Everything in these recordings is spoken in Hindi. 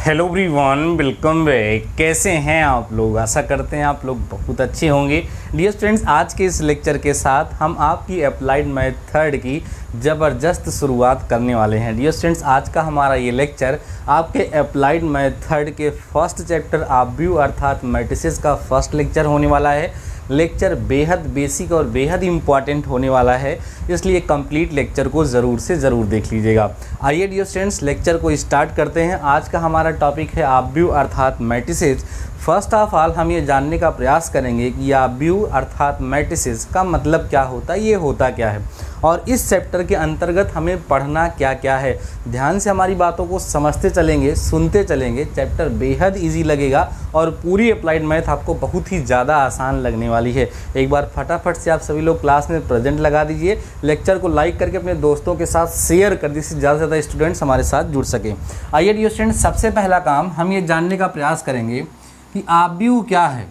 Hello everyone, welcome back. कैसे हैं आप लोग? आशा करते हैं आप लोग बहुत अच्छे होंगे। डियर स्टूडेंट्स, आज के इस लेक्चर के साथ हम आपकी अप्लाइड मैथ थर्ड की ज़बरदस्त शुरुआत करने वाले हैं। डियर स्टूडेंट्स, आज का हमारा ये लेक्चर आपके अप्लाइड मैथ थर्ड के फर्स्ट चैप्टर ऑब्व्यू अर्थात मैट्रिसेस का फर्स्ट लेक्चर होने वाला है। लेक्चर बेहद बेसिक और बेहद इम्पॉर्टेंट होने वाला है, इसलिए कंप्लीट लेक्चर को ज़रूर से ज़रूर देख लीजिएगा। आइए डियर स्टूडेंट्स, लेक्चर को स्टार्ट करते हैं। आज का हमारा टॉपिक है ऑब्व्यू अर्थात मैट्रिसेस। फर्स्ट ऑफ ऑल हम ये जानने का प्रयास करेंगे कि ऑब्व्यू अर्थात मैट्रिसेस का मतलब क्या होता है, ये होता क्या है और इस चैप्टर के अंतर्गत हमें पढ़ना क्या क्या है। ध्यान से हमारी बातों को समझते चलेंगे, सुनते चलेंगे। चैप्टर बेहद इजी लगेगा और पूरी अप्लाइड मैथ आपको बहुत ही ज़्यादा आसान लगने वाली है। एक बार फटाफट से आप सभी लोग क्लास में प्रेजेंट लगा दीजिए, लेक्चर को लाइक करके अपने दोस्तों के साथ शेयर कर दीजिए, ज़्यादा से ज़्यादा स्टूडेंट्स हमारे साथ जुड़ सकें। आइए डियर स्टूडेंट्स, सबसे पहला काम हम ये जानने का प्रयास करेंगे कि ऑब्व्यू क्या है।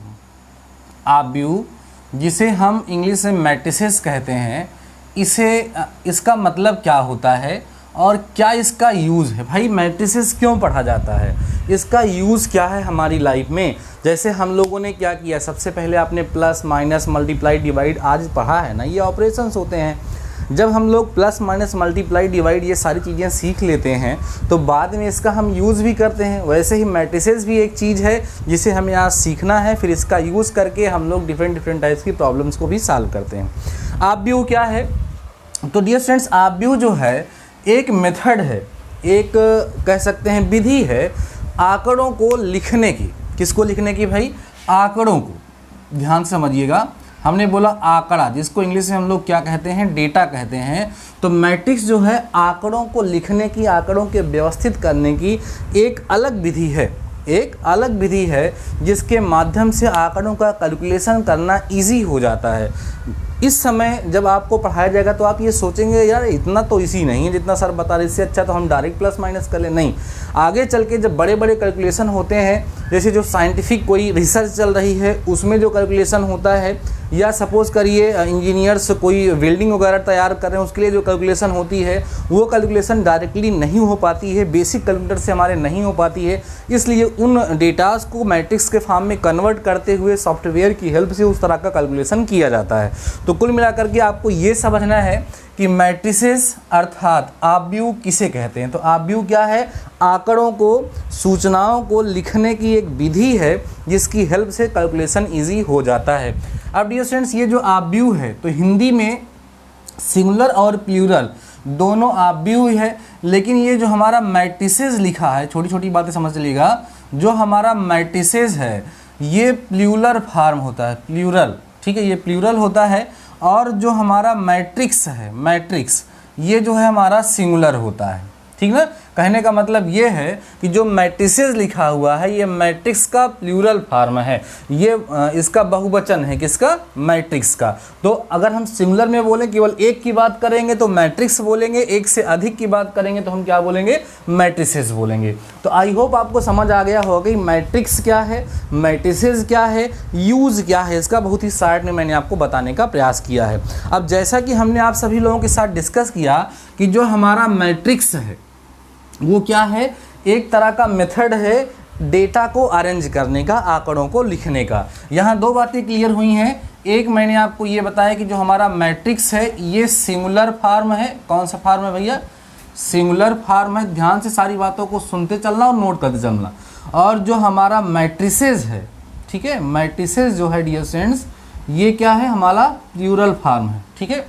ऑब्व्यू, जिसे हम इंग्लिश में मैट्रिसेस कहते हैं, इसका मतलब क्या होता है और क्या इसका यूज़ है। भाई मैट्रिसेस क्यों पढ़ा जाता है, इसका यूज़ क्या है हमारी लाइफ में। जैसे हम लोगों ने क्या किया, सबसे पहले आपने प्लस माइनस मल्टीप्लाई डिवाइड आज पढ़ा है ना, ये ऑपरेशंस होते हैं। जब हम लोग प्लस माइनस मल्टीप्लाई डिवाइड ये सारी चीज़ें सीख लेते हैं तो बाद में इसका हम यूज़ भी करते हैं। वैसे ही मैट्रिसेस भी एक चीज़ है जिसे हमें आज सीखना है, फिर इसका यूज़ करके हम लोग डिफरेंट टाइप्स की प्रॉब्लम्स को भी सॉल्व करते हैं। ऑब्व्यू क्या है? तो डियर स्टूडेंट्स, ऑब्व्यू जो है एक मेथड है, एक कह सकते हैं विधि है आंकड़ों को लिखने की। किसको लिखने की भाई? आंकड़ों को। ध्यान समझिएगा, हमने बोला आंकड़ा, जिसको इंग्लिश में हम लोग क्या कहते हैं, डेटा कहते हैं। तो मैट्रिक्स जो है आंकड़ों को लिखने की, आंकड़ों के व्यवस्थित करने की एक अलग विधि है, एक अलग विधि है जिसके माध्यम से आंकड़ों का कैलकुलेशन करना इजी हो जाता है। इस समय जब आपको पढ़ाया जाएगा तो आप ये सोचेंगे यार इतना तो इजी नहीं है जितना सर बता रहे, इससे अच्छा तो हम डायरेक्ट प्लस माइनस कर लें। नहीं, आगे चल के जब बड़े बड़े कैलकुलेशन होते हैं, जैसे जो साइंटिफिक कोई रिसर्च चल रही है उसमें जो कैलकुलेशन होता है, या सपोज़ करिए इंजीनियर्स कोई बिल्डिंग वगैरह तैयार कर रहे हैं, उसके लिए जो कैलकुलेशन होती है वो कैलकुलेशन डायरेक्टली नहीं हो पाती है, बेसिक कैलकुलेटर से हमारे नहीं हो पाती है। इसलिए उन डेटास को मैट्रिक्स के फॉर्म में कन्वर्ट करते हुए सॉफ्टवेयर की हेल्प से उस तरह का कैलकुलेशन किया जाता है। तो कुल मिलाकर के आपको ये समझना है कि मैट्रिसेस अर्थात ऑब्व्यू किसे कहते हैं। तो ऑब्व्यू क्या है? आंकड़ों को, सूचनाओं को लिखने की एक विधि है जिसकी हेल्प से कैलकुलेशन इजी हो जाता है। अब डियर स्टूडेंट्स, ये जो ऑब्व्यू है तो हिंदी में सिंगुलर और प्लूरल दोनों ऑब्व्यू है, लेकिन ये जो हमारा मैट्रिसेस लिखा है, छोटी छोटी बातें समझ लीजिएगा, जो हमारा मैट्रिसेस है ये प्लूरल फॉर्म होता है, प्लूरल, ठीक है, ये प्लूरल होता है। और जो हमारा मैट्रिक्स है, मैट्रिक्स ये जो है हमारा सिंगुलर होता है, ठीक ना। कहने का मतलब ये है कि जो मैट्रिसेस लिखा हुआ है ये मैट्रिक्स का प्लूरल फॉर्म है, ये इसका बहुवचन है, किसका? मैट्रिक्स का। तो अगर हम सिंगुलर में बोलें, केवल एक की बात करेंगे तो मैट्रिक्स बोलेंगे, एक से अधिक की बात करेंगे तो हम क्या बोलेंगे? मैट्रिसेस बोलेंगे। तो आई होप आपको समझ आ गया होगा कि मैट्रिक्स क्या है, मैट्रिसेस क्या है, यूज़ क्या है। इसका बहुत ही शॉर्ट में मैंने आपको बताने का प्रयास किया है। अब जैसा कि हमने आप सभी लोगों के साथ डिस्कस किया कि जो हमारा मैट्रिक्स है वो क्या है? एक तरह का मेथड है डेटा को अरेंज करने का, आंकड़ों को लिखने का। यहाँ दो बातें क्लियर हुई हैं। एक, मैंने आपको ये बताया कि जो हमारा मैट्रिक्स है ये सिंगुलर फॉर्म है। कौन सा फॉर्म है भैया? सिंगुलर फॉर्म है। ध्यान से सारी बातों को सुनते चलना और नोट करते चलना। और जो हमारा मैट्रिसेस है, ठीक है, मैट्रिसेस जो है डियर स्टूडेंट्स ये क्या है? हमारा प्लूरल फॉर्म है, ठीक है,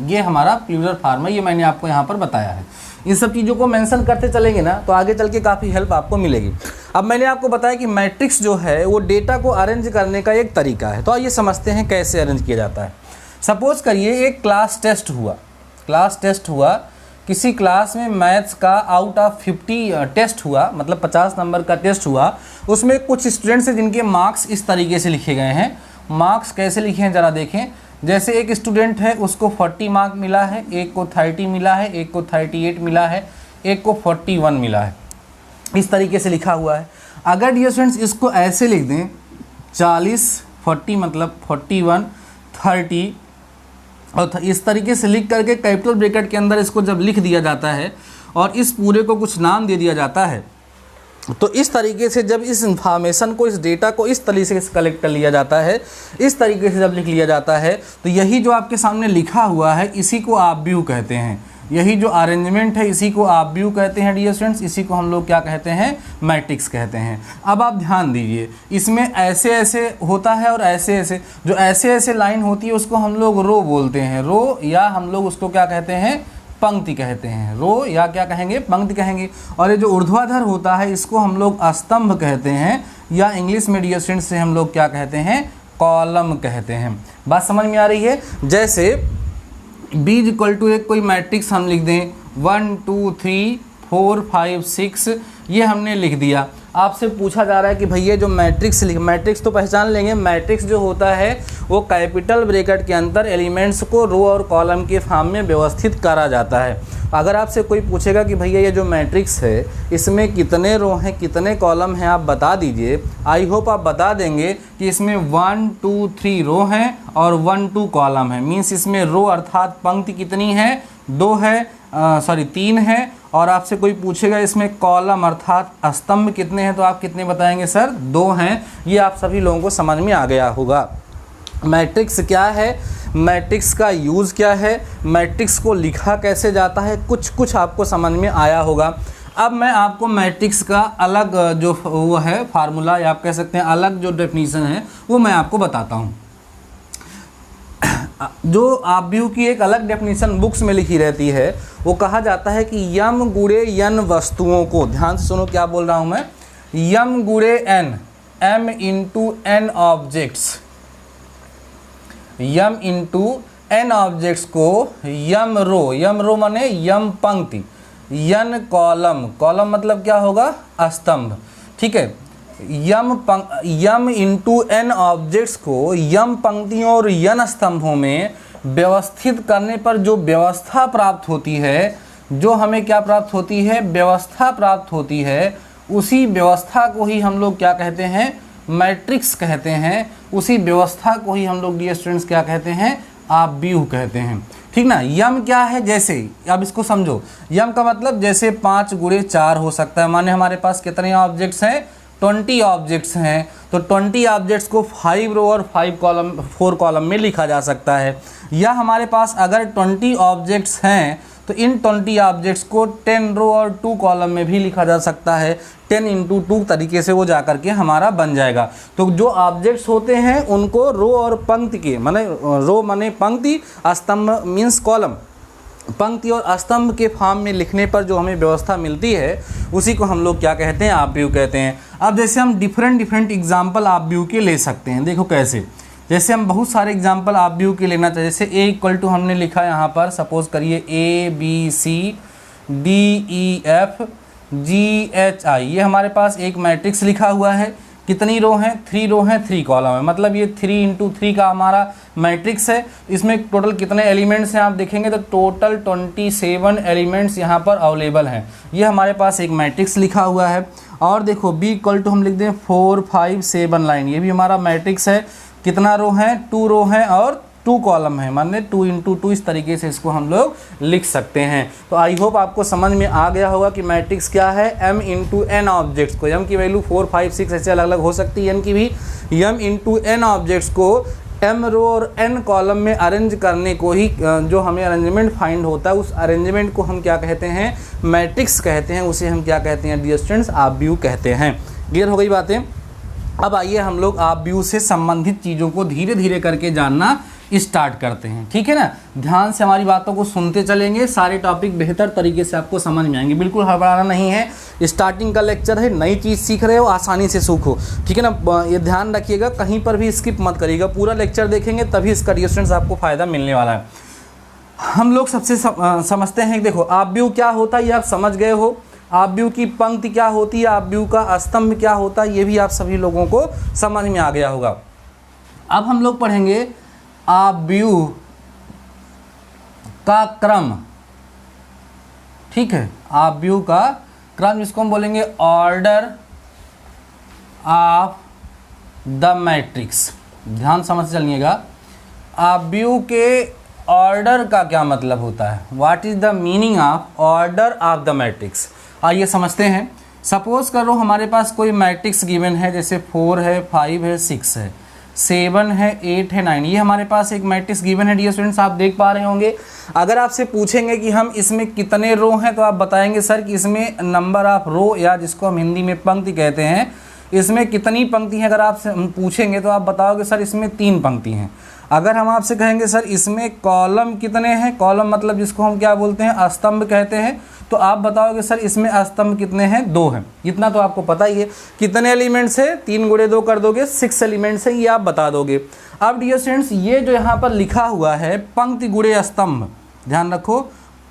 ये हमारा प्लूरल फॉर्म है। ये मैंने आपको यहाँ पर बताया है। इन सब चीज़ों को मेंशन करते चलेंगे ना तो आगे चल के काफ़ी हेल्प आपको मिलेगी। अब मैंने आपको बताया कि मैट्रिक्स जो है वो डेटा को अरेंज करने का एक तरीका है। तो आइए समझते हैं कैसे अरेंज किया जाता है। सपोज़ करिए एक क्लास टेस्ट हुआ, किसी क्लास में मैथ्स का आउट ऑफ 50 टेस्ट हुआ, मतलब 50 नंबर का टेस्ट हुआ। उसमें कुछ स्टूडेंट्स हैं जिनके मार्क्स इस तरीके से लिखे गए हैं। मार्क्स कैसे लिखे हैं ज़रा देखें। जैसे एक स्टूडेंट है उसको 40 मार्क मिला है, एक को 30 मिला है, एक को 38 मिला है, एक को 41 मिला है, इस तरीके से लिखा हुआ है। अगर डियर स्टूडेंट्स इसको ऐसे लिख दें 40 40 मतलब 41 30 और इस तरीके से लिख करके कैपिटल ब्रैकेट के अंदर इसको जब लिख दिया जाता है और इस पूरे को कुछ नाम दे दिया जाता है तो इस तरीके से जब इस इंफॉर्मेशन को, इस डेटा को इस तरीके से कलेक्ट कर लिया जाता है, इस तरीके से जब लिख लिया जाता है, तो यही जो आपके सामने लिखा हुआ है इसी को आप व्यू कहते हैं। यही जो अरेंजमेंट है इसी को आप व्यू कहते हैं डियर स्टूडेंट्स, इसी को हम लोग क्या कहते हैं, मैट्रिक्स कहते हैं। अब आप ध्यान दीजिए, इसमें ऐसे ऐसे होता है और ऐसे ऐसे, जो ऐसे ऐसे लाइन होती है उसको हम लोग रो बोलते हैं, रो, या हम लोग उसको क्या कहते हैं, पंक्ति कहते हैं। रो या क्या कहेंगे, पंक्ति कहेंगे। और ये जो ऊर्ध्वाधर होता है इसको हम लोग स्तंभ कहते हैं, या इंग्लिश में डियर स्टूडेंट्स से हम लोग क्या कहते हैं, कॉलम कहते हैं। बात समझ में आ रही है। जैसे b = एक कोई मैट्रिक्स हम लिख दें 1 2 3 4 5 6, ये हमने लिख दिया। आपसे पूछा जा रहा है कि भैया जो मैट्रिक्स तो पहचान लेंगे, मैट्रिक्स जो होता है वो कैपिटल ब्रैकेट के अंदर एलिमेंट्स को रो और कॉलम के फॉर्म में व्यवस्थित करा जाता है। अगर आपसे कोई पूछेगा कि भैया ये जो मैट्रिक्स है इसमें कितने रो हैं, कितने कॉलम हैं, आप बता दीजिए। आई होप आप बता देंगे कि इसमें 1 2 3 रो हैं और 1 2 कॉलम है। मीन्स इसमें रो अर्थात पंक्ति कितनी है, 2 है, 3 है। और आपसे कोई पूछेगा इसमें कॉलम अर्थात स्तंभ कितने हैं, तो आप कितने बताएंगे, सर 2 हैं। ये आप सभी लोगों को समझ में आ गया होगा। मैट्रिक्स क्या है, मैट्रिक्स का यूज़ क्या है, मैट्रिक्स को लिखा कैसे जाता है, कुछ आपको समझ में आया होगा। अब मैं आपको मैट्रिक्स का अलग जो वो है फार्मूला, या आप कह सकते हैं अलग जो डेफिनीशन है, वो मैं आपको बताता हूँ। जो आप व्यू की एक अलग डेफिनेशन बुक्स में लिखी रहती है, वो कहा जाता है कि यम गुणे यन वस्तुओं को, ध्यान से सुनो क्या बोल रहा हूँ मैं, यम गुणे n, m into n objects, m into n objects को यम रो माने यम पंक्ति, यन कॉलम, कॉलम मतलब क्या होगा, स्तंभ, ठीक है। यम इंटू एन ऑब्जेक्ट्स को यम पंक्तियों और यन स्तंभों में व्यवस्थित करने पर जो व्यवस्था प्राप्त होती है, जो हमें क्या प्राप्त होती है, व्यवस्था प्राप्त होती है, उसी व्यवस्था को ही हम लोग क्या कहते हैं, मैट्रिक्स कहते हैं। उसी व्यवस्था को ही हम लोग डियर स्टूडेंट्स क्या कहते हैं, आप व्यू कहते हैं, ठीक ना। यम क्या है, जैसे अब इसको समझो, यम का मतलब जैसे 5 × 4 हो सकता है, माने हमारे पास कितने ऑब्जेक्ट्स हैं, 20 ऑब्जेक्ट्स हैं। तो 20 ऑब्जेक्ट्स को 5 रो और 4 कॉलम में लिखा जा सकता है। या हमारे पास अगर 20 ऑब्जेक्ट्स हैं तो इन 20 ऑब्जेक्ट्स को 10 रो और 2 कॉलम में भी लिखा जा सकता है। 10 × 2 तरीके से वो जा करके हमारा बन जाएगा। तो जो ऑब्जेक्ट्स होते हैं उनको रो और पंक्ति के, माने रो माने पंक्ति, स्तंभ मीन्स कॉलम, पंक्ति और स्तंभ के फॉर्म में लिखने पर जो हमें व्यवस्था मिलती है उसी को हम लोग क्या कहते हैं, आप व्यू कहते हैं। अब जैसे हम डिफरेंट एग्जाम्पल आप व्यू के ले सकते हैं। देखो कैसे, जैसे हम बहुत सारे एग्जाम्पल आप व्यू के लेना चाहिए। जैसे A = हमने लिखा यहाँ पर, सपोज करिए A B C D E F G H I, ये हमारे पास एक मैट्रिक्स लिखा हुआ है। कितनी रो हैं, 3 रो हैं, 3 कॉलम है, मतलब ये 3 × 3 का हमारा मैट्रिक्स है। इसमें टोटल कितने एलिमेंट्स हैं आप देखेंगे तो टोटल 27 एलिमेंट्स यहाँ पर अवेलेबल हैं। ये हमारे पास एक मैट्रिक्स लिखा हुआ है। और देखो B = हम लिख दें 4 5 7 लाइन, ये भी हमारा मैट्रिक्स है। कितना रो हैं, 2 रो हैं और 2 कॉलम है, माने 2 × 2 इस तरीके से इसको हम लोग लिख सकते हैं। तो आई होप आपको समझ में आ गया होगा कि मैट्रिक्स क्या है। m × n ऑब्जेक्ट्स को, m की वैल्यू 4 5 6 ऐसे अलग अलग हो सकती है, n की भी, m × n ऑब्जेक्ट्स को m रो और n कॉलम में अरेंज करने को ही, जो हमें अरेंजमेंट फाइंड होता है उस अरेंजमेंट को हम क्या कहते हैं, मैट्रिक्स कहते हैं। उसे हम क्या कहते हैं डियर स्टूडेंट्स, आप व्यू कहते हैं। क्लियर हो गई बातें। अब आइए हम लोग आप व्यू से संबंधित चीज़ों को धीरे धीरे करके जानना स्टार्ट करते हैं, ठीक है ना। ध्यान से हमारी बातों को सुनते चलेंगे, सारे टॉपिक बेहतर तरीके से आपको समझ में आएंगे। बिल्कुल हड़बड़ाना नहीं है, स्टार्टिंग का लेक्चर है, नई चीज़ सीख रहे हो, आसानी से सीखो, ठीक है ना। ये ध्यान रखिएगा, कहीं पर भी स्किप मत करिएगा, पूरा लेक्चर देखेंगे तभी इसका डियर स्टूडेंट्स आपको फ़ायदा मिलने वाला है। हम लोग सबसे समझते हैं, देखो आप व्यू क्या होता है ये आप समझ गए हो, आप व्यू की पंक्ति क्या होती है, आप व्यू का स्तंभ क्या होता है, ये भी आप सभी लोगों को समझ में आ गया होगा। अब हम लोग पढ़ेंगे आप व्यू का क्रम, ठीक है। आप व्यू का क्रम, जिसको हम बोलेंगे ऑर्डर ऑफ द मैट्रिक्स। ध्यान समझ चलिएगा, आप व्यू के ऑर्डर का क्या मतलब होता है, what is the meaning of order of the matrix. आइए समझते हैं। सपोज करो हमारे पास कोई मैट्रिक्स गिवन है, जैसे 4 है, 5 है, 6 है, 7 है, 8 है, 9, ये हमारे पास एक मैट्रिक्स गिवन है डियर स्टूडेंट्स, आप देख पा रहे होंगे। अगर आपसे पूछेंगे कि हम इसमें कितने रो हैं, तो आप बताएंगे सर कि इसमें नंबर ऑफ रो, या जिसको हम हिंदी में पंक्ति कहते हैं, इसमें कितनी पंक्ति हैं। अगर आपसे पूछेंगे तो आप बताओगे सर इसमें 3 पंक्ति हैं। अगर हम आपसे कहेंगे सर इसमें कॉलम कितने हैं, कॉलम मतलब जिसको हम क्या बोलते हैं, स्तंभ कहते हैं, तो आप बताओगे सर इसमें स्तंभ कितने हैं, 2 हैं। इतना तो आपको पता ही है। कितने एलिमेंट्स है, 3 गुणे 2 कर दोगे, 6 एलिमेंट्स हैं, ये आप बता दोगे। अब डियर स्टूडेंट्स ये जो यहाँ पर लिखा हुआ है पंक्ति गुणे स्तंभ, ध्यान रखो,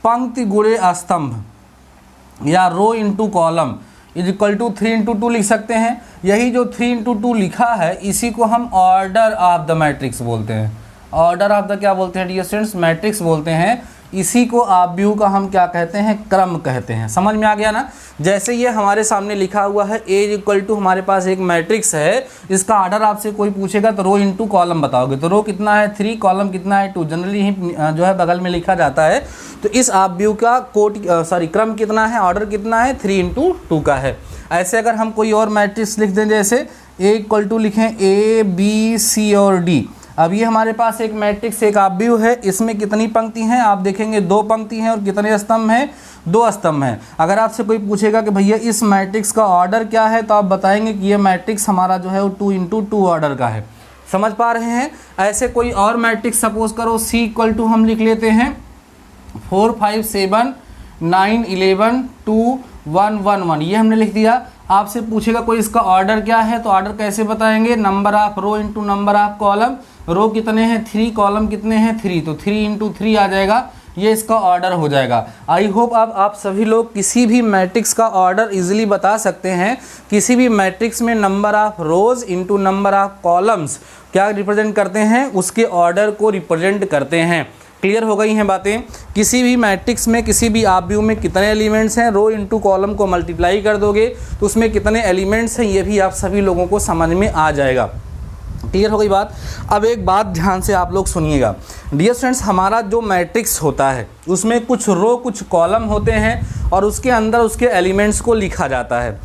पंक्ति गुणे स्तंभ या row into column is equal to 3 into 2 लिख सकते हैं। यही जो 3 इंटू 2 लिखा है इसी को हम ऑर्डर ऑफ द मैट्रिक्स बोलते हैं। ऑर्डर ऑफ द क्या बोलते हैं डियर स्टूडेंट्स, मैट्रिक्स बोलते हैं। इसी को आव्यूह का हम क्या कहते हैं, क्रम कहते हैं। समझ में आ गया ना। जैसे ये हमारे सामने लिखा हुआ है ए इक्वल टू, हमारे पास एक मैट्रिक्स है, इसका ऑर्डर आपसे कोई पूछेगा तो रो इंटू कॉलम बताओगे, तो रो कितना है 3, कॉलम कितना है 2, जनरली ही जो है बगल में लिखा जाता है। तो इस आव्यूह का क्रम कितना है, ऑर्डर कितना है, 3 इंटू 2 का है। ऐसे अगर हम कोई और मैट्रिक्स लिख दें, जैसे ए इक्वल टू लिखें ए बी सी और डी, अब ये हमारे पास एक मैट्रिक्स, एक आव्यूह है, इसमें कितनी पंक्ति हैं, आप देखेंगे 2 पंक्ति हैं, और कितने स्तंभ हैं, 2 स्तंभ हैं। अगर आपसे कोई पूछेगा कि भैया इस मैट्रिक्स का ऑर्डर क्या है, तो आप बताएंगे कि ये मैट्रिक्स हमारा जो है वो 2 इंटू 2 ऑर्डर का है। समझ पा रहे हैं। ऐसे कोई और मैट्रिक्स सपोज करो सी इक्वल टू हम लिख लेते हैं 4 5 7 9 11 2 1 1 1, ये हमने लिख दिया। आपसे पूछेगा कोई इसका ऑर्डर क्या है, तो ऑर्डर कैसे बताएंगे, number of row into number of column. Row कितने हैं 3, कॉलम कितने हैं 3, तो 3 इंटू 3 आ जाएगा, ये इसका ऑर्डर हो जाएगा। आई होप अब आप सभी लोग किसी भी मैट्रिक्स का ऑर्डर इजीली बता सकते हैं। किसी भी मैट्रिक्स में number of rose into number of columns क्या रिप्रेजेंट करते हैं, उसके ऑर्डर को रिप्रेजेंट करते हैं। क्लियर हो गई हैं बातें। किसी भी मैट्रिक्स में, किसी भी आव्यूह में कितने एलिमेंट्स हैं, रो इंटू कॉलम को मल्टीप्लाई कर दोगे तो उसमें कितने एलिमेंट्स हैं, ये भी आप सभी लोगों को समझ में आ जाएगा। क्लियर हो गई बात। अब एक बात ध्यान से आप लोग सुनिएगा डियर स्टूडेंट्स, हमारा जो मैट्रिक्स होता है उसमें कुछ रो कुछ कॉलम होते हैं और उसके अंदर उसके एलिमेंट्स को लिखा जाता है।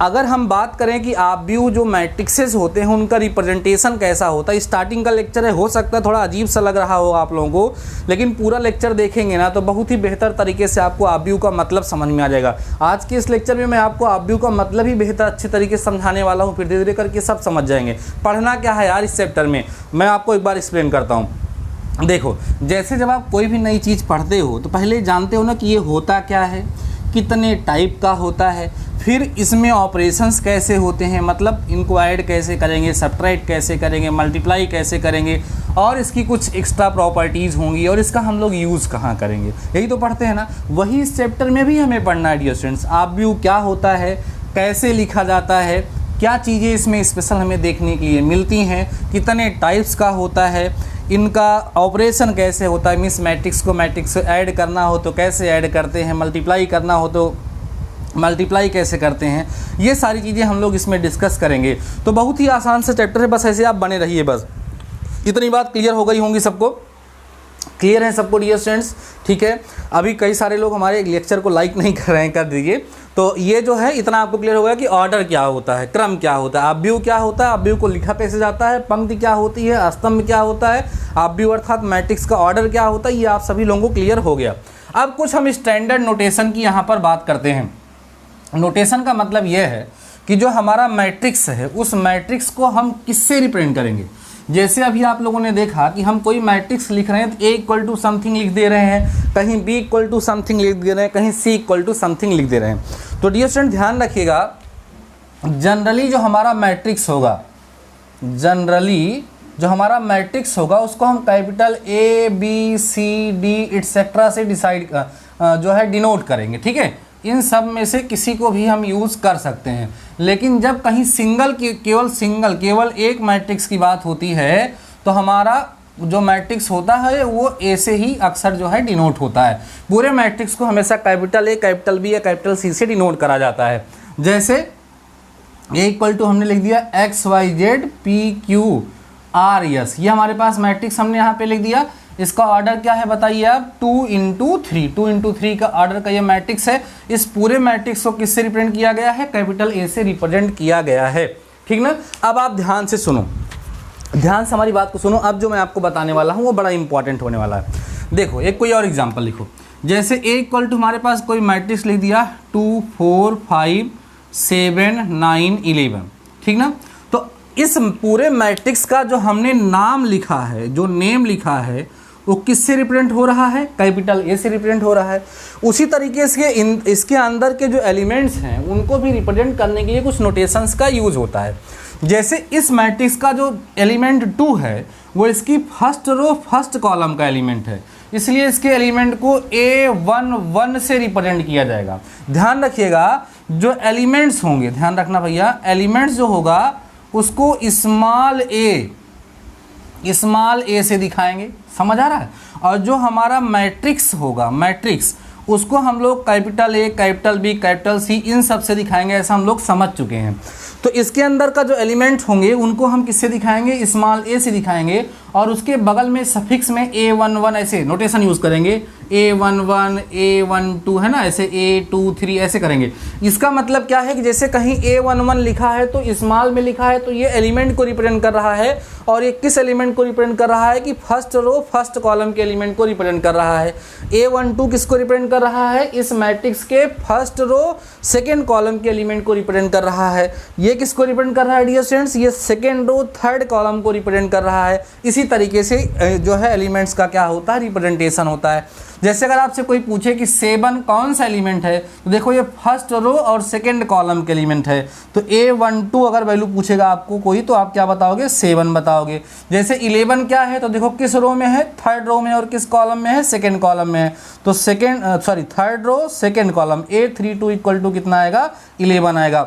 अगर हम बात करें कि आव्यूह जो मैट्रिक्सेस होते हैं उनका रिप्रेजेंटेशन कैसा होता है, स्टार्टिंग का लेक्चर है, हो सकता है थोड़ा अजीब सा लग रहा होगा आप लोगों को, लेकिन पूरा लेक्चर देखेंगे ना तो बहुत ही बेहतर तरीके से आपको आव्यूह का मतलब समझ में आ जाएगा। आज के इस लेक्चर में मैं आपको आव्यूह का मतलब ही बेहतर अच्छे तरीके से समझाने वाला हूँ, फिर धीरे धीरे करके सब समझ जाएंगे। पढ़ना क्या है यार इस चैप्टर में, मैं आपको एक बार एक्सप्लेन करता हूँ। देखो, जैसे जब आप कोई भी नई चीज़ पढ़ते हो तो पहले जानते हो ना कि ये होता क्या है, कितने टाइप का होता है, फिर इसमें ऑपरेशंस कैसे होते हैं, मतलब इनको ऐड कैसे करेंगे, सब्ट्रैक्ट कैसे करेंगे, मल्टीप्लाई कैसे करेंगे, और इसकी कुछ एक्स्ट्रा प्रॉपर्टीज़ होंगी और इसका हम लोग यूज़ कहाँ करेंगे, यही तो पढ़ते हैं ना। वही इस चैप्टर में भी हमें पढ़ना है डियर स्टूडेंट्स। आव्यूह क्या होता है, कैसे लिखा जाता है, क्या चीज़ें इसमें स्पेशल हमें देखने के लिए मिलती हैं, कितने टाइप्स का होता है, इनका ऑपरेशन कैसे होता है, मीन्स मैट्रिक्स को मैट्रिक्स से ऐड करना हो तो कैसे ऐड करते हैं, मल्टीप्लाई करना हो तो मल्टीप्लाई कैसे करते हैं, ये सारी चीज़ें हम लोग इसमें डिस्कस करेंगे। तो बहुत ही आसान सा चैप्टर है, बस ऐसे आप बने रहिए। बस इतनी बात क्लियर हो गई होंगी सबको, क्लियर है सबको डियर स्टूडेंट्स, ठीक है। अभी कई सारे लोग हमारे लेक्चर को लाइक नहीं कर रहे हैं, कर दीजिए। तो ये जो है इतना आपको क्लियर हो गया कि ऑर्डर क्या होता है, क्रम क्या होता है, आव्यूह क्या होता है, आव्यूह को लिखा कैसे जाता है, पंक्ति क्या होती है, स्तंभ क्या होता है, आव्यूह अर्थात मैट्रिक्स का ऑर्डर क्या होता है, ये आप सभी लोगों को क्लियर हो गया। अब कुछ हम स्टैंडर्ड नोटेशन की यहाँ पर बात करते हैं। नोटेशन का मतलब यह है कि जो हमारा मैट्रिक्स है उस मैट्रिक्स को हम किससे रिप्रेजेंट करेंगे। जैसे अभी आप लोगों ने देखा कि हम कोई मैट्रिक्स लिख रहे हैं तो ए इक्वल टू समथिंग लिख दे रहे हैं, कहीं बी इक्वल टू समथिंग लिख दे रहे हैं, कहीं सी इक्वल टू समथिंग लिख दे रहे हैं। तो डियर स्टूडेंट ध्यान रखिएगा, जनरली जो हमारा मैट्रिक्स होगा, जनरली जो हमारा मैट्रिक्स होगा उसको हम capital A B C D etcetera से डिसाइड जो है डिनोट करेंगे, ठीक है। इन सब में से किसी को भी हम यूज़ कर सकते हैं, लेकिन जब कहीं सिंगल केवल एक मैट्रिक्स की बात होती है तो हमारा जो मैट्रिक्स होता है वो ए से ही अक्सर जो है डिनोट होता है। पूरे मैट्रिक्स को हमेशा कैपिटल ए, कैपिटल बी या कैपिटल सी से डिनोट करा जाता है। जैसे ए इक्वल टू हमने लिख दिया X Y Z P Q R S, ये हमारे पास मैट्रिक्स हमने यहाँ पे लिख दिया। इसका ऑर्डर क्या है बताइए आप, 2 इंटू 3, 2 इंटू 3 का ऑर्डर का ये मैट्रिक्स है। इस पूरे मैट्रिक्स को किससे रिप्रेजेंट किया गया है, कैपिटल ए से रिप्रेजेंट किया गया है, ठीक ना। अब आप ध्यान से सुनो, ध्यान से हमारी बात को सुनो। अब जो मैं आपको बताने वाला हूँ वो बड़ा इंपॉर्टेंट होने वाला है। देखो एक कोई और एग्जाम्पल लिखो, जैसे ए इक्वल टू हमारे पास कोई मैट्रिक्स लिख दिया 2 4 5 7 9 11, ठीक ना। तो इस पूरे मैट्रिक्स का जो हमने नाम लिखा है, जो नेम लिखा है, वो किससे रिप्रेजेंट हो रहा है, कैपिटल ए से रिप्रेजेंट हो रहा है। उसी तरीके से इसके अंदर के जो एलिमेंट्स हैं उनको भी रिप्रेजेंट करने के लिए कुछ नोटेशंस का यूज होता है। जैसे इस मैट्रिक्स का जो एलिमेंट 2 है वो इसकी फर्स्ट रो फर्स्ट कॉलम का एलिमेंट है, इसलिए इसके एलिमेंट को A11 से रिप्रेजेंट किया जाएगा। ध्यान रखिएगा जो एलिमेंट्स होंगे, ध्यान रखना भैया, एलिमेंट्स जो होगा उसको स्मॉल ए से दिखाएंगे, समझ आ रहा है। और जो हमारा मैट्रिक्स होगा, मैट्रिक्स, उसको हम लोग capital A, capital B, capital C इन सब से दिखाएंगे, ऐसा हम लोग समझ चुके हैं। तो इसके अंदर का जो एलिमेंट्स होंगे उनको हम किससे दिखाएंगे, स्मॉल ए से दिखाएंगे, और उसके बगल में सफिक्स में A11 ऐसे नोटेशन यूज़ करेंगे, A11 A12 है ना, ऐसे A23 ऐसे करेंगे। इसका मतलब क्या है कि जैसे कहीं A11 लिखा है तो स्मॉल में लिखा है तो ये एलिमेंट को रिप्रेजेंट कर रहा है, और ये किस एलिमेंट को रिप्रेजेंट कर रहा है कि फर्स्ट रो फर्स्ट कॉलम के एलिमेंट को रिप्रेजेंट कर रहा है। A12 किसको रिप्रेजेंट कर रहा है, इस मैट्रिक्स के फर्स्ट रो सेकेंड कॉलम के एलिमेंट को रिप्रेजेंट कर रहा है। ये किसको रिप्रेजेंट कर रहा है डियर स्टूडेंट्स, ये सेकेंड रो थर्ड कॉलम को रिप्रेजेंट कर रहा है। इसी तरीके से जो है एलिमेंट्स का क्या होता है, रिप्रेजेंटेशन होता है। जैसे अगर आपसे कोई पूछे कि 7 कौन सा एलिमेंट है, तो देखो ये फर्स्ट रो और सेकंड कॉलम के एलिमेंट है। तो A12 अगर वैल्यू पूछेगा आपको कोई, तो आप क्या बताओगे, 7 बताओगे। जैसे 11 क्या है, तो देखो किस रो में है, थर्ड रो में, और किस कॉलम में है, सेकंड कॉलम में है। तो third row second column, A32 equal to कितना आएगा, 11 आएगा।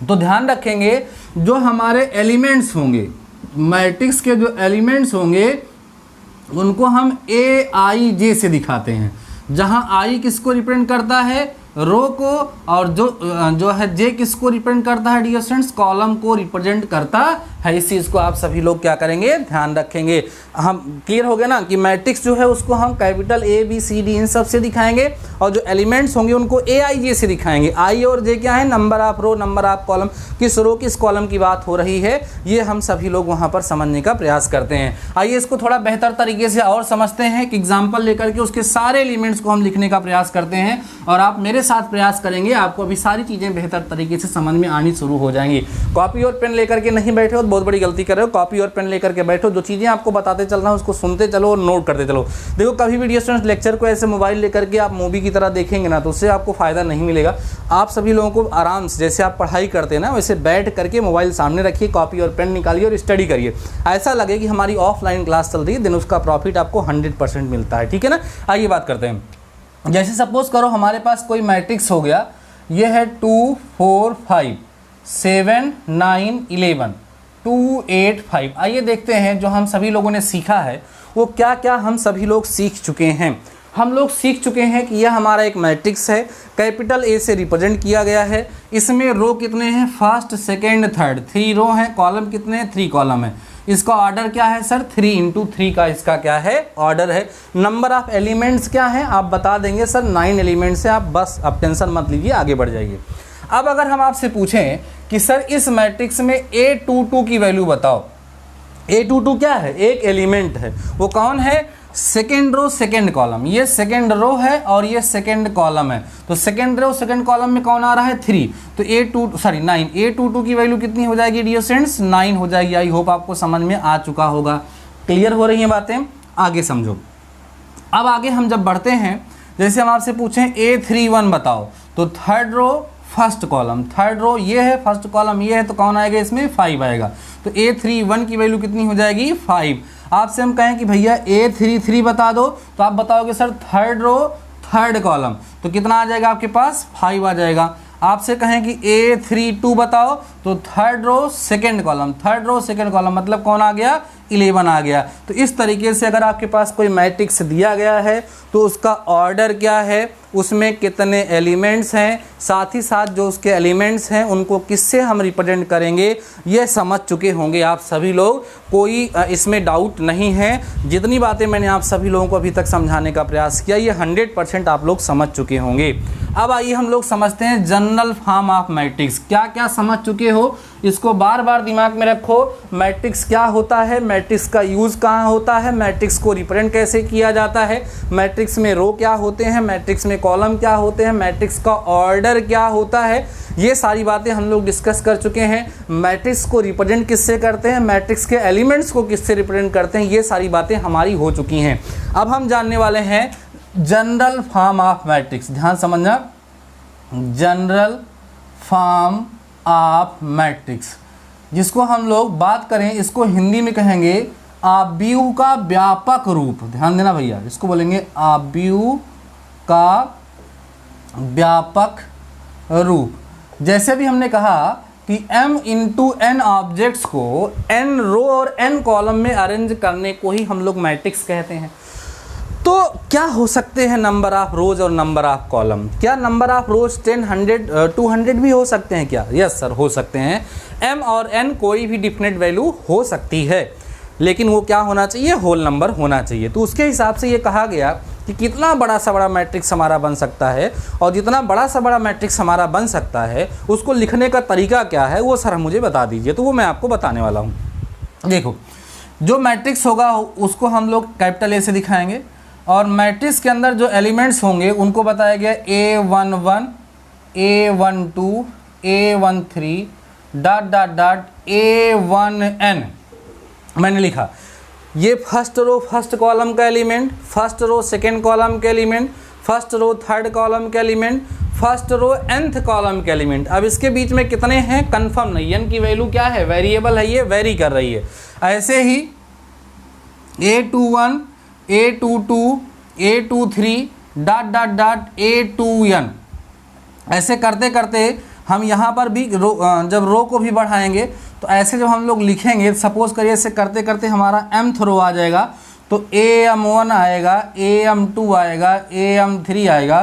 तो ध्यान रखेंगे जो हमारे एलिमेंट्स होंगे, मैट्रिक्स के जो एलिमेंट्स होंगे उनको हम AIJ से दिखाते हैं, जहां I किसको रिप्रेजेंट करता है, रो को, और जो है J किसको रिप्रेजेंट करता है डियर स्टूडेंट्स, कॉलम को रिप्रेजेंट करता है। इस चीज़ को आप सभी लोग क्या करेंगे, ध्यान रखेंगे। हम क्लियर हो गया ना कि मैट्रिक्स जो है उसको हम capital A B C D इन सब से दिखाएंगे, और जो एलिमेंट्स होंगे उनको AIJ से दिखाएंगे। I और J क्या है, number of row, number of column, किस रो किस कॉलम की बात हो रही है, ये हम सभी लोग वहाँ पर समझने का प्रयास करते हैं। आइए इसको थोड़ा बेहतर तरीके से और समझते हैं, कि एग्जाम्पल लेकर के उसके सारे एलिमेंट्स को हम लिखने का प्रयास करते हैं, और आप मेरे साथ प्रयास करेंगे, आपको अभी सारी चीज़ें बेहतर तरीके से समझ में आनी शुरू हो जाएंगी। कॉपी और पेन लेकर के नहीं बैठे हो तो बहुत बड़ी गलती कर रहे हो, कॉपी और पेन लेकर के बैठो, जो चीज़ें आपको बताते चल रहा हूँ उसको सुनते चलो और नोट करते चलो। देखो कभी भी डियर स्टूडेंट्स लेक्चर को ऐसे मोबाइल लेकर के आप मूवी की तरह देखेंगे ना, तो उससे आपको फ़ायदा नहीं मिलेगा। आप सभी लोगों को आराम से, जैसे आप पढ़ाई करते हैं ना, वैसे बैठ करके मोबाइल सामने रखिए, कॉपी और पेन निकालिए और स्टडी करिए। ऐसा लगे कि हमारी ऑफलाइन क्लास चल रही है, देन उसका प्रॉफिट आपको 100% मिलता है, ठीक है ना। आइए बात करते हैं। जैसे सपोज करो हमारे पास कोई मैट्रिक्स हो गया, ये है 2 4 5 7 9 11 2 8 5। आइए देखते हैं जो हम सभी लोगों ने सीखा है वो क्या क्या हम सभी लोग सीख चुके हैं। हम लोग सीख चुके हैं कि यह हमारा एक मैट्रिक्स है, कैपिटल A से रिप्रेजेंट किया गया है। इसमें रो कितने हैं, फर्स्ट सेकेंड थर्ड, 3 रो हैं। कॉलम कितने हैं, 3 कॉलम है। इसका ऑर्डर क्या है सर, 3 इंटू 3 का इसका क्या है, ऑर्डर है। नंबर ऑफ एलिमेंट्स क्या है आप बता देंगे सर, 9 एलिमेंट्स है। आप बस अब टेंशन मत लीजिए, आगे बढ़ जाइए। अब अगर हम आपसे पूछें कि सर इस मैट्रिक्स में A22 की वैल्यू बताओ, A22 क्या है, एक एलिमेंट है। वो कौन है, सेकेंड रो सेकेंड कॉलम। ये सेकेंड रो है और ये सेकेंड कॉलम है। तो सेकेंड रो सेकेंड कॉलम में कौन आ रहा है, 3। तो 9 A22 की वैल्यू कितनी हो जाएगी डियर स्टूडेंट्स, 9 हो जाएगी। आई होप आपको समझ में आ चुका होगा। क्लियर हो रही हैं बातें, आगे समझो। अब आगे हम जब बढ़ते हैं, जैसे हम आपसे पूछें A31 बताओ, तो third row first column, third row ये है, फर्स्ट कॉलम ये है, तो कौन आएगा इसमें, 5 आएगा। तो A31 की वैल्यू कितनी हो जाएगी, 5। आपसे हम कहें कि भैया A33 बता दो, तो आप बताओगे sir third row third column, तो कितना आ जाएगा आपके पास, 5 आ जाएगा। आपसे कहें कि A32 बताओ, तो third row second column, third row second column मतलब कौन आ गया, 11 आ गया। तो इस तरीके से अगर आपके पास कोई मैट्रिक्स दिया गया है तो उसका ऑर्डर क्या है, उसमें कितने एलिमेंट्स हैं, साथ ही साथ जो उसके एलिमेंट्स हैं उनको किससे हम रिप्रेजेंट करेंगे, ये समझ चुके होंगे आप सभी लोग। कोई इसमें डाउट नहीं है। जितनी बातें मैंने आप सभी लोगों को अभी तक समझाने का प्रयास किया ये 100% आप लोग समझ चुके होंगे। अब आइए हम लोग समझते हैं जनरल फॉर्म ऑफ मैट्रिक्स। क्या क्या समझ चुके हो इसको बार बार दिमाग में रखो। मैट्रिक्स क्या होता है, मैट्रिक्स का यूज़ कहाँ होता है, मैट्रिक्स को रिप्रेजेंट कैसे किया जाता है, मैट्रिक्स में रो क्या होते हैं, मैट्रिक्स में कॉलम क्या होते हैं, मैट्रिक्स का ऑर्डर क्या होता है, ये सारी बातें हम लोग डिस्कस कर चुके हैं। मैट्रिक्स को रिप्रेजेंट किससे करते हैं, मैट्रिक्स के एलिमेंट्स को किससे रिप्रेजेंट करते हैं, ये सारी बातें हमारी हो चुकी हैं। अब हम जानने वाले हैं जनरल फॉर्म ऑफ मैट्रिक्स। ध्यान समझना, जनरल फॉर्म ऑफ मैट्रिक्स, जिसको हम लोग बात करें इसको हिंदी में कहेंगे आव्यूह का व्यापक रूप। ध्यान देना भैया, इसको बोलेंगे आव्यूह का व्यापक रूप। जैसे भी हमने कहा कि m इंटू एन ऑब्जेक्ट्स को n रो और n कॉलम में अरेंज करने को ही हम लोग मैट्रिक्स कहते हैं। तो क्या हो सकते हैं नंबर ऑफ रोज और नंबर ऑफ कॉलम? क्या नंबर ऑफ रोज 10, 100, 200 भी हो सकते हैं क्या? यस सर, हो सकते हैं। m और n कोई भी डिफिनेट वैल्यू हो सकती है, लेकिन वो क्या होना चाहिए, होल नंबर होना चाहिए। तो उसके हिसाब से ये कहा गया कि कितना बड़ा सा बड़ा मैट्रिक्स हमारा बन सकता है, और जितना बड़ा सा बड़ा मैट्रिक्स हमारा बन सकता है उसको लिखने का तरीका क्या है वो सर मुझे बता दीजिए। तो वो मैं आपको बताने वाला हूँ। देखो, जो मैट्रिक्स होगा उसको हम लोग कैपिटल ए से दिखाएंगे, और मैट्रिक्स के अंदर जो एलिमेंट्स होंगे उनको बताया गया A11, A12, A13 dot dot dot A1n। मैंने लिखा ये फर्स्ट रो फर्स्ट कॉलम का element, first row second column के element, first row third column के element, first row nth column के एलिमेंट। अब इसके बीच में कितने हैं कंफर्म नहीं, n की वैल्यू क्या है, वेरिएबल है, ये वेरी कर रही है। ऐसे ही A21, A22, A23 dot dot dot A2n। ऐसे करते करते हम यहाँ पर भी जब रो को भी बढ़ाएंगे तो ऐसे जब हम लोग लिखेंगे, सपोज करिए ऐसे करते करते हमारा mth रो आ जाएगा तो AM1 आएगा, AM2 आएगा, AM3 आएगा।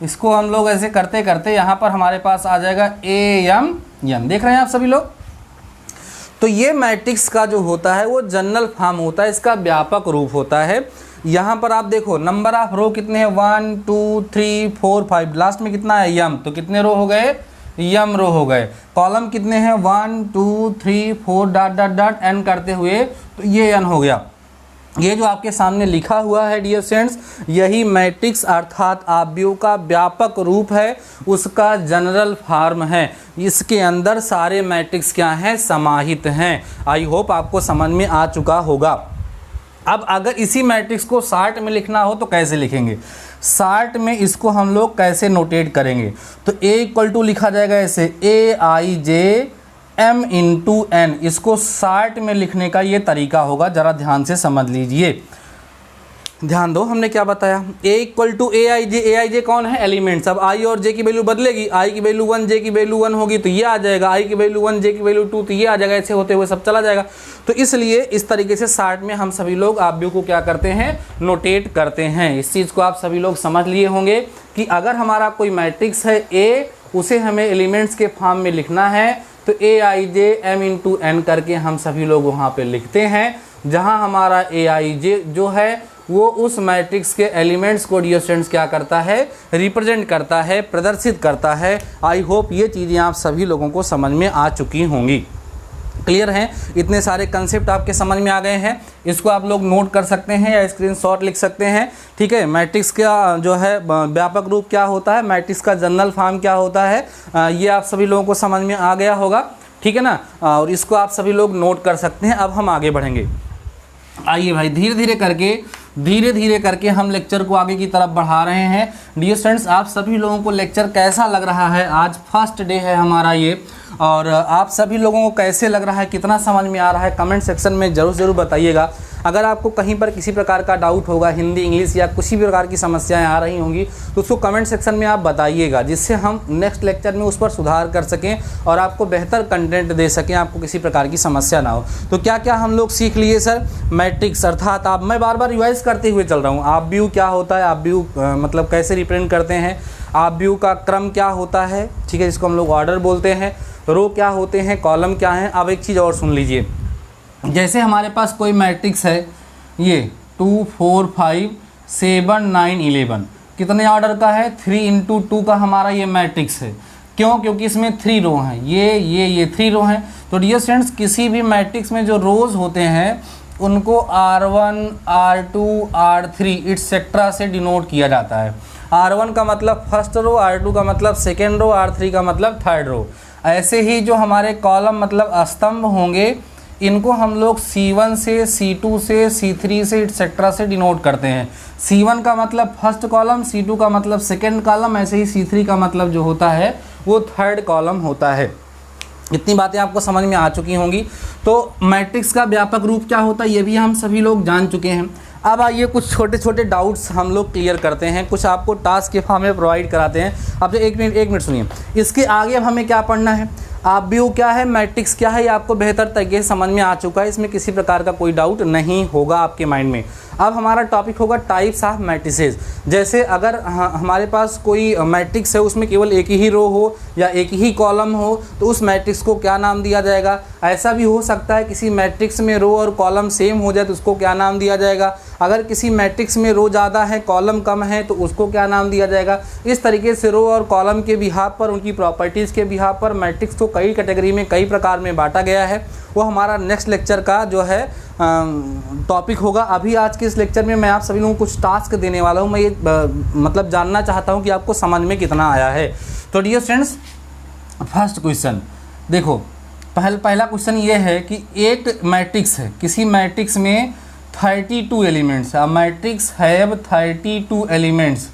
इसको हम लोग ऐसे करते करते यहाँ पर हमारे पास आ जाएगा AMn। देख रहे हैं आप सभी लोग? तो ये मैट्रिक्स का जो होता है वो जनरल फॉर्म होता है, इसका व्यापक रूप होता है। यहाँ पर आप देखो नंबर ऑफ रो कितने हैं, 1 2 3 4 5, लास्ट में कितना है m, तो कितने रो हो गए, m रो हो गए। कॉलम कितने हैं 1 2 3 4 डॉट डॉट डॉट n करते हुए, तो ये n हो गया। ये जो आपके सामने लिखा हुआ है डियर स्टूडेंट्स, यही मैट्रिक्स अर्थात आव्यूह का व्यापक रूप है, उसका जनरल फॉर्म है। इसके अंदर सारे मैट्रिक्स क्या हैं, समाहित हैं। आई होप आपको समझ में आ चुका होगा। अब अगर इसी मैट्रिक्स को शार्ट में लिखना हो तो कैसे लिखेंगे, शार्ट में इसको हम लोग कैसे नोटेट करेंगे, तो A इक्वल टू लिखा जाएगा ऐसे AIJ m इंटू n। इसको शार्ट में लिखने का ये तरीका होगा, ज़रा ध्यान से समझ लीजिए। ध्यान दो, हमने क्या बताया, A इक्वल टू AIJ कौन है, एलिमेंट्स। अब I और J की वैल्यू बदलेगी, I की वैल्यू 1, J की वैल्यू 1 होगी तो ये आ जाएगा, I की वैल्यू 1, J की वैल्यू 2 तो ये आ जाएगा, ऐसे होते हुए सब चला जाएगा। तो इसलिए इस तरीके से शार्ट में हम सभी लोग आव्यूह को क्या करते हैं, नोटेट करते हैं। इस चीज़ को आप सभी लोग समझ लिए होंगे कि अगर हमारा कोई मैट्रिक्स है A, उसे हमें एलिमेंट्स के फॉर्म में लिखना है तो AIJ m इंटू n करके हम सभी लोग वहाँ पे लिखते हैं, जहाँ हमारा AIJ जो है वो उस मैट्रिक्स के एलिमेंट्स को डियर स्टूडेंट्स क्या करता है, रिप्रेजेंट करता है, प्रदर्शित करता है। आई होप ये चीज़ें आप सभी लोगों को समझ में आ चुकी होंगी। क्लियर हैं? इतने सारे कंसेप्ट आपके समझ में आ गए हैं। इसको आप लोग नोट कर सकते हैं या स्क्रीनशॉट लिख सकते हैं। ठीक है, मैट्रिक्स का जो है व्यापक रूप क्या होता है, मैट्रिक्स का जनरल फॉर्म क्या होता है, ये आप सभी लोगों को समझ में आ गया होगा। ठीक है ना, और इसको आप सभी लोग नोट कर सकते हैं। अब हम आगे बढ़ेंगे। आइए भाई, धीरे धीरे करके हम लेक्चर को आगे की तरफ बढ़ा रहे हैं। डियर स्टूडेंट्स, आप सभी लोगों को लेक्चर कैसा लग रहा है? आज फर्स्ट डे है हमारा ये, और आप सभी लोगों को कैसे लग रहा है, कितना समझ में आ रहा है, कमेंट सेक्शन में ज़रूर बताइएगा। अगर आपको कहीं पर किसी प्रकार का डाउट होगा, हिंदी, इंग्लिश या किसी भी प्रकार की समस्याएं आ रही होंगी, तो उसको कमेंट सेक्शन में आप बताइएगा, जिससे हम नेक्स्ट लेक्चर में उस पर सुधार कर सकें और आपको बेहतर कंटेंट दे सकें, आपको किसी प्रकार की समस्या ना हो। तो क्या क्या हम लोग सीख लिए सर? मैट्रिक्स अर्थात आप, मैं बार बार रिवाइज करते हुए चल रहा हूँ, आप व्यू क्या होता है, आप व्यू मतलब कैसे रिप्रेजेंट करते हैं, आप व्यू का क्रम क्या होता है, ठीक है, जिसको हम लोग ऑर्डर बोलते हैं, रो क्या होते हैं, कॉलम क्या है। अब एक चीज़ और सुन लीजिए, जैसे हमारे पास कोई मैट्रिक्स है, ये 2 4 5 7 9 11, कितने ऑर्डर का है? 3 × 2 का हमारा ये मैट्रिक्स है। क्यों? क्योंकि इसमें 3 रो हैं, ये 3 रो हैं। तो डियर स्टूडेंट्स, किसी भी मैट्रिक्स में जो रोज होते हैं उनको R1 R2 R3 इट्सेट्रा से डिनोट किया जाता है। R1 का मतलब फर्स्ट रो, R2 का मतलब सेकेंड रो, R3 का मतलब थर्ड रो। ऐसे ही जो हमारे कॉलम मतलब स्तंभ होंगे, इनको हम लोग C1 से C2 से C3 से इट्सेट्रा से डिनोट करते हैं। C1 का मतलब फर्स्ट कॉलम, C2 का मतलब सेकेंड कॉलम, ऐसे ही C3 का मतलब जो होता है वो थर्ड कॉलम होता है। इतनी बातें आपको समझ में आ चुकी होंगी। तो मैट्रिक्स का व्यापक रूप क्या होता है ये भी हम सभी लोग जान चुके हैं। अब आइए कुछ छोटे छोटे डाउट्स हम लोग क्लियर करते हैं, कुछ आपको टास्क के फॉर्म में प्रोवाइड कराते हैं। अब एक मिनट सुनिए, इसके आगे अब हमें क्या पढ़ना है, आप व्यू क्या है, मैट्रिक्स क्या है, ये आपको बेहतर तरीके से समझ में आ चुका है, इसमें किसी प्रकार का कोई डाउट नहीं होगा आपके माइंड में। अब हमारा टॉपिक होगा टाइप्स ऑफ मैट्रिसेस। जैसे अगर हमारे पास कोई मैट्रिक्स है, उसमें केवल एक ही रो हो या एक ही कॉलम हो, तो उस मैट्रिक्स को क्या नाम दिया जाएगा। ऐसा भी हो सकता है किसी मैट्रिक्स में रो और कॉलम सेम हो जाए तो उसको क्या नाम दिया जाएगा। अगर किसी मैट्रिक्स में रो ज़्यादा है कॉलम कम है तो उसको क्या नाम दिया जाएगा। इस तरीके से रो और कॉलम के बिहाफ पर, उनकी प्रॉपर्टीज़ के बिहाफ पर मैट्रिक्स को कई कैटेगरी में, कई प्रकार में बांटा गया है। वो हमारा नेक्स्ट लेक्चर का जो है टॉपिक होगा। अभी आज के इस लेक्चर में मैं आप सभी लोगों को कुछ टास्क देने वाला हूँ। मैं ये मतलब जानना चाहता हूँ कि आपको समझ में कितना आया है। तो डियर फ्रेंड्स, फर्स्ट क्वेश्चन देखो, पहला क्वेश्चन ये है कि एक मैट्रिक्स है, किसी मैट्रिक्स में 32 एलिमेंट्स, मैट्रिक्स हैव 32 एलिमेंट्स,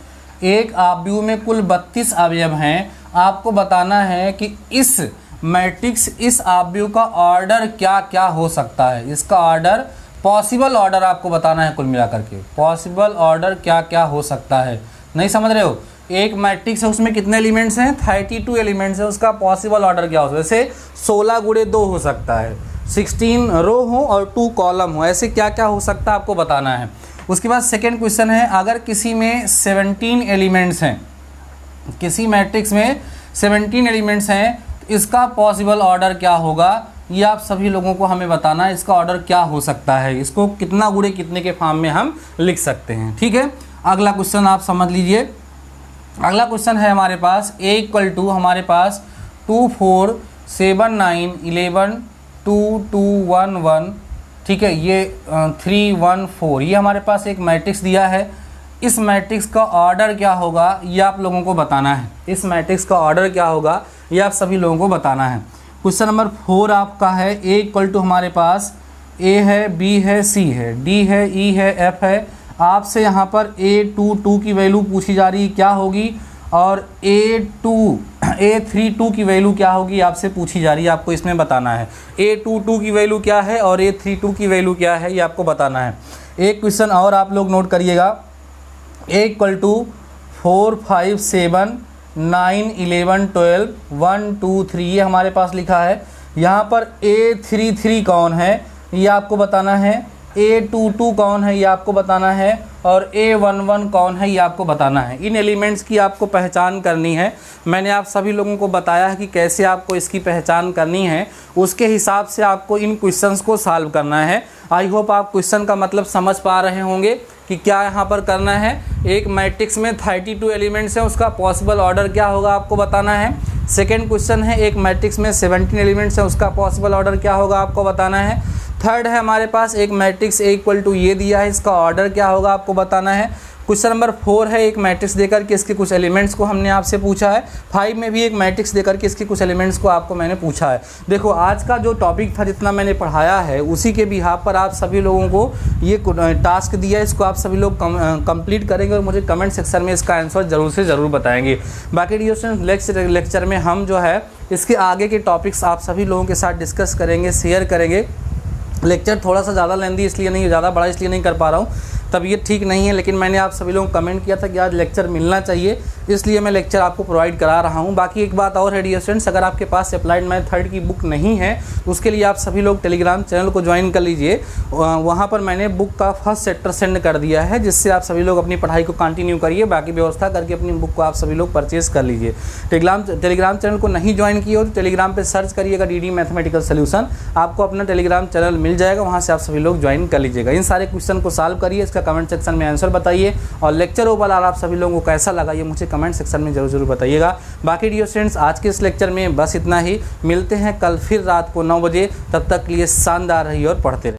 एक आव्यूह में कुल 32 अवयव हैं। आपको बताना है कि इस मैट्रिक्स, इस आव्यूह का ऑर्डर क्या क्या हो सकता है। इसका ऑर्डर, पॉसिबल ऑर्डर आपको बताना है, कुल मिलाकर के पॉसिबल ऑर्डर क्या क्या हो सकता है। नहीं समझ रहे हो, एक मैट्रिक्स है उसमें कितने एलिमेंट्स हैं, 32 एलिमेंट्स हैं, उसका पॉसिबल ऑर्डर क्या हो सकता है। जैसे 16 × 2 हो सकता है, 16 रो हो और 2 कॉलम हो, ऐसे क्या क्या हो सकता है आपको बताना है। उसके बाद सेकेंड क्वेश्चन है, अगर किसी में 17 एलिमेंट्स हैं, किसी मैट्रिक्स में 17 एलिमेंट्स हैं, तो इसका पॉसिबल ऑर्डर क्या होगा, ये आप सभी लोगों को हमें बताना है। इसका ऑर्डर क्या हो सकता है, इसको कितना गुणे कितने के फॉर्म में हम लिख सकते हैं। ठीक है, अगला क्वेश्चन आप समझ लीजिए। अगला क्वेश्चन है हमारे पास A = हमारे पास 2 4 7 9 11 2 2 1 1, ठीक है, ये 3 1 4, ये हमारे पास एक मैट्रिक्स दिया है। इस मैट्रिक्स का ऑर्डर क्या होगा ये आप लोगों को बताना है। इस मैट्रिक्स का ऑर्डर क्या होगा ये आप सभी लोगों को बताना है। क्वेश्चन नंबर 4 आपका है, A = हमारे पास A है, B है, C है, D है, E है, F है। आपसे यहाँ पर A22 की वैल्यू पूछी जा रही है, क्या होगी, और A32 की वैल्यू क्या होगी आपसे पूछी जा रही है, आपको इसमें बताना है। A22 की वैल्यू क्या है और A32 की वैल्यू क्या है ये आपको बताना है। एक क्वेश्चन और आप लोग नोट करिएगा, A = 4 5 7 9 11 12 1 2 3, ये हमारे पास लिखा है। यहाँ पर A33 कौन है ये आपको बताना है, A22 कौन है ये आपको बताना है, और A11 कौन है ये आपको बताना है। इन एलिमेंट्स की आपको पहचान करनी है। मैंने आप सभी लोगों को बताया है कि कैसे आपको इसकी पहचान करनी है, उसके हिसाब से आपको इन क्वेश्चंस को सॉल्व करना है। आई होप आप क्वेश्चन का मतलब समझ पा रहे होंगे कि क्या यहाँ पर करना है। एक मैट्रिक्स में 32 एलिमेंट्स हैं, उसका पॉसिबल ऑर्डर क्या होगा आपको बताना है। सेकेंड क्वेश्चन है, एक मैट्रिक्स में 17 एलिमेंट्स हैं, उसका पॉसिबल ऑर्डर क्या होगा आपको बताना है। थर्ड है हमारे पास एक मैट्रिक्स A = ये दिया है, इसका ऑर्डर क्या होगा आपको बताना है। क्वेश्चन नंबर 4 है, एक मैट्रिक्स देकर के इसके कुछ एलिमेंट्स को हमने आपसे पूछा है। 5 में भी एक मैट्रिक्स देकर के इसके कुछ एलिमेंट्स को आपको मैंने पूछा है। देखो आज का जो टॉपिक था, जितना मैंने पढ़ाया है उसी के बिहाफ पर आप सभी लोगों को ये टास्क दिया है, इसको आप सभी लोग कंप्लीट करेंगे और मुझे कमेंट सेक्शन में इसका आंसर ज़रूर से ज़रूर बताएंगे। बाकी डियर स्टूडेंट्स, लेक्चर में हम जो है इसके आगे के टॉपिक्स आप सभी लोगों के साथ डिस्कस करेंगे, शेयर करेंगे। लेक्चर थोड़ा सा ज़्यादा लेंदी इसलिए नहीं, ज़्यादा बड़ा इसलिए नहीं कर पा रहा हूँ, तब ये ठीक नहीं है, लेकिन मैंने आप सभी लोगों को कमेंट किया था कि आज लेक्चर मिलना चाहिए, इसलिए मैं लेक्चर आपको प्रोवाइड करा रहा हूँ। बाकी एक बात और है डियर स्टूडेंट्स, अगर आपके पास अप्लाइड मैथ थर्ड की बुक नहीं है तो उसके लिए आप सभी लोग टेलीग्राम चैनल को ज्वाइन कर लीजिए। वहाँ पर मैंने बुक का फर्स्ट चैप्टर सेंड कर दिया है, जिससे आप सभी लोग अपनी पढ़ाई को कंटिन्यू करिए, बाकी व्यवस्था करके अपनी बुक को आप सभी लोग परचेज कर लीजिए। टेलीग्राम चैनल को नहीं ज्वाइन किए हो तो टेलीग्राम पर सर्च करिएगा DD मैथमेटिकल सोल्यूशन, आपको अपना टेलीग्राम चैनल मिल जाएगा, वहाँ से आप सभी लोग ज्वाइन कर लीजिएगा। इन सारे क्वेश्चन को सॉल्व करिए, इसका कमेंट सेक्शन में आंसर बताइए, और लेक्चर ओवरऑल आप सभी लोगों को कैसा लगा ये मुझे कमेंट सेक्शन में जरूर बताइएगा। बाकी डियर स्टूडेंट्स आज के इस लेक्चर में बस इतना ही, मिलते हैं कल फिर रात को 9 बजे, तब तक के लिए शानदार रहिए और पढ़ते रहिए।